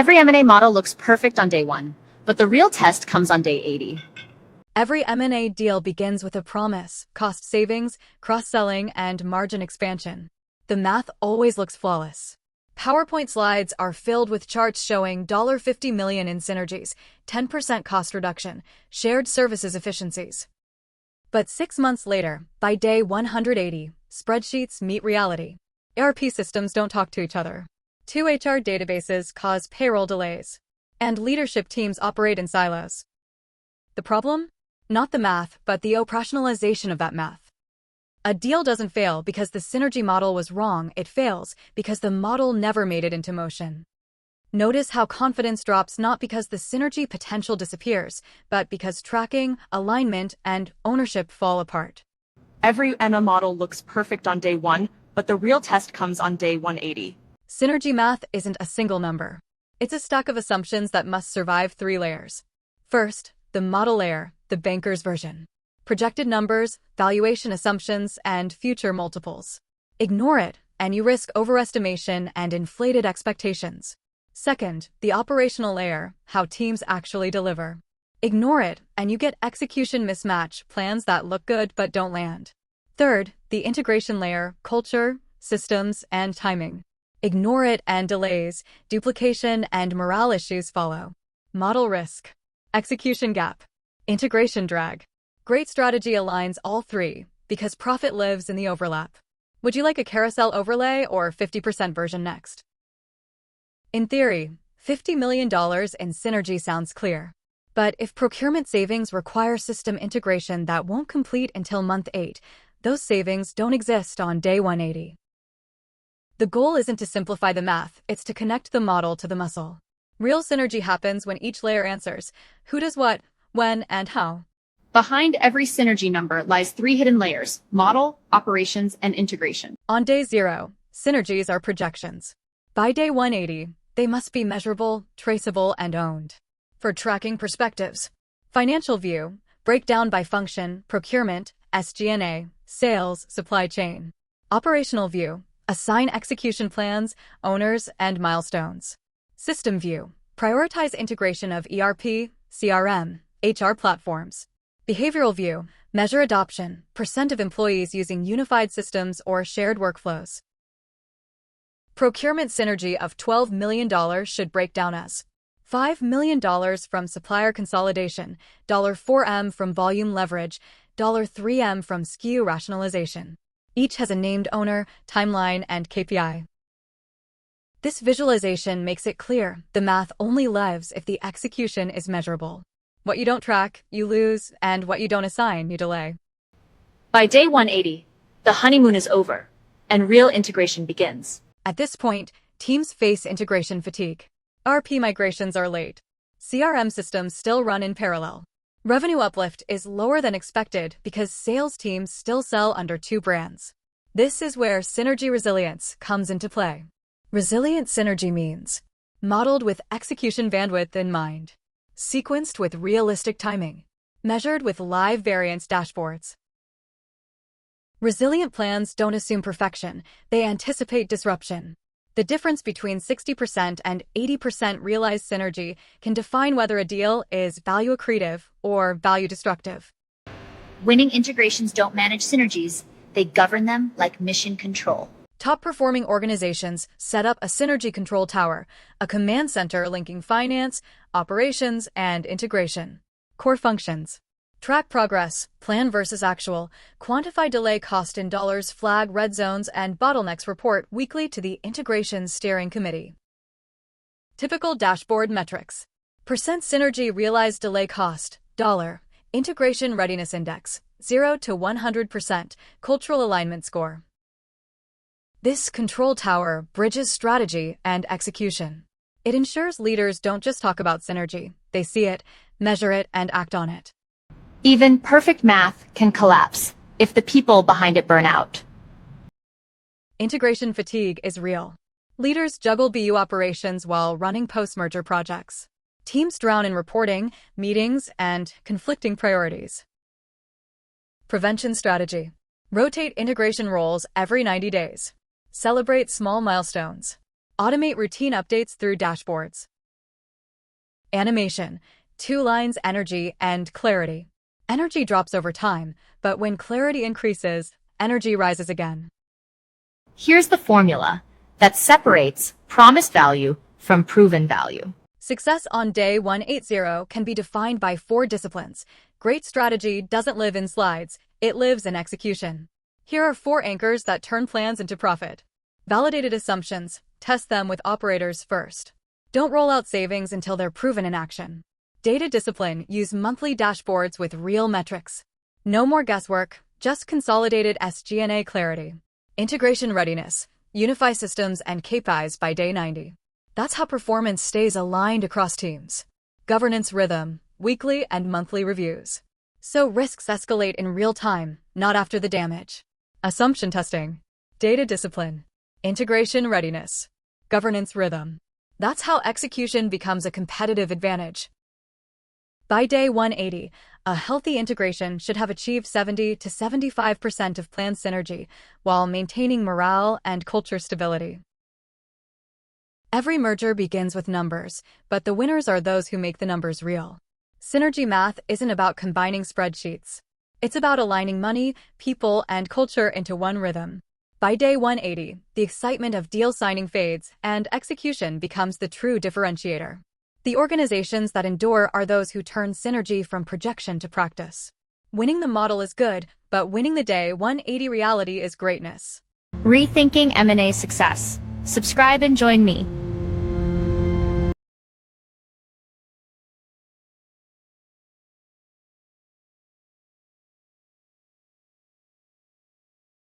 Every M&A model looks perfect on day one, but the real test comes on day 80. Every M&A deal begins with a promise: cost savings, cross-selling, and margin expansion. The math always looks flawless. PowerPoint slides are filled with charts showing $50 million in synergies, 10% cost reduction, shared services efficiencies. But 6 months later, by day 180, spreadsheets meet reality. ERP systems don't talk to each other. 2 HR databases cause payroll delays. And leadership teams operate in silos. The problem? Not the math, but the operationalization of that math. A deal doesn't fail because the synergy model was wrong. It fails because the model never made it into motion. Notice how confidence drops not because the synergy potential disappears, but because tracking, alignment, and ownership fall apart. Every MA model looks perfect on day one, but the real test comes on day 180. Synergy math isn't a single number. It's a stack of assumptions that must survive 3 layers. First, the model layer, the banker's version. Projected numbers, valuation assumptions, and future multiples. Ignore it, and you risk overestimation and inflated expectations. Second, the operational layer, how teams actually deliver. Ignore it, and you get execution mismatch, plans that look good but don't land. Third, the integration layer, culture, systems, and timing. Ignore it, and delays, duplication, and morale issues follow. Model risk. Execution gap. Integration drag. Great strategy aligns all 3, because profit lives in the overlap. Would you like a carousel overlay or 50% version next? In theory, $50 million in synergy sounds clear. But if procurement savings require system integration that won't complete until month 8, those savings don't exist on day 180. The goal isn't to simplify the math, it's to connect the model to the muscle. Real synergy happens when each layer answers who does what, when, and how. Behind every synergy number lies 3 hidden layers: model, operations, and integration. On day 0, synergies are projections. By day 180, they must be measurable, traceable, and owned. For tracking perspectives, financial view, breakdown by function, procurement, SG&A, sales, supply chain. Operational view, assign execution plans, owners, and milestones. System view, prioritize integration of ERP, CRM, HR platforms. Behavioral view, measure adoption, % of employees using unified systems or shared workflows. Procurement synergy of $12 million should break down as $5 million from supplier consolidation, $4M from volume leverage, $3M from SKU rationalization. Each has a named owner, timeline, and KPI. This visualization makes it clear the math only lives if the execution is measurable. What you don't track, you lose, and what you don't assign, you delay. By day 180, the honeymoon is over, and real integration begins. At this point, teams face integration fatigue. ERP migrations are late. CRM systems still run in parallel. Revenue uplift is lower than expected because sales teams still sell under 2 brands. This is where synergy resilience comes into play. Resilient synergy means modeled with execution bandwidth in mind, sequenced with realistic timing, measured with live variance dashboards. Resilient plans don't assume perfection, they anticipate disruption. The difference between 60% and 80% realized synergy can define whether a deal is value accretive or value destructive. Winning integrations don't manage synergies, they govern them like mission control. Top-performing organizations set up a synergy control tower, a command center linking finance, operations, and integration. Core functions. Track progress, plan versus actual, quantify delay cost in dollars, flag red zones, and bottlenecks, report weekly to the Integration Steering Committee. Typical dashboard metrics. Percent synergy realized delay cost, dollar. Integration readiness index, 0 to 100%, cultural alignment score. This control tower bridges strategy and execution. It ensures leaders don't just talk about synergy, they see it, measure it, and act on it. Even perfect math can collapse if the people behind it burn out. Integration fatigue is real. Leaders juggle BU operations while running post-merger projects. Teams drown in reporting, meetings, and conflicting priorities. Prevention strategy. Rotate integration roles every 90 days. Celebrate small milestones. Automate routine updates through dashboards. Animation. 2 lines: energy and clarity. Energy drops over time, but when clarity increases, energy rises again. Here's the formula that separates promised value from proven value. Success on day 180 can be defined by 4 disciplines. Great strategy doesn't live in slides, it lives in execution. Here are 4 anchors that turn plans into profit. Validated assumptions. Test them with operators first. Don't roll out savings until they're proven in action. Data discipline. Use monthly dashboards with real metrics. No more guesswork, just consolidated SG&A clarity. Integration readiness. Unify systems and KPIs by day 90. That's how performance stays aligned across teams. Governance rhythm. Weekly and monthly reviews. So risks escalate in real time, not after the damage. Assumption testing. Data discipline. Integration readiness. Governance rhythm. That's how execution becomes a competitive advantage. By day 180, a healthy integration should have achieved 70 to 75% of planned synergy while maintaining morale and culture stability. Every merger begins with numbers, but the winners are those who make the numbers real. Synergy math isn't about combining spreadsheets. It's about aligning money, people, and culture into one rhythm. By day 180, the excitement of deal signing fades and execution becomes the true differentiator. The organizations that endure are those who turn synergy from projection to practice. Winning the model is good, but winning the day 180 reality is greatness. Rethinking M&A success. Subscribe and join me.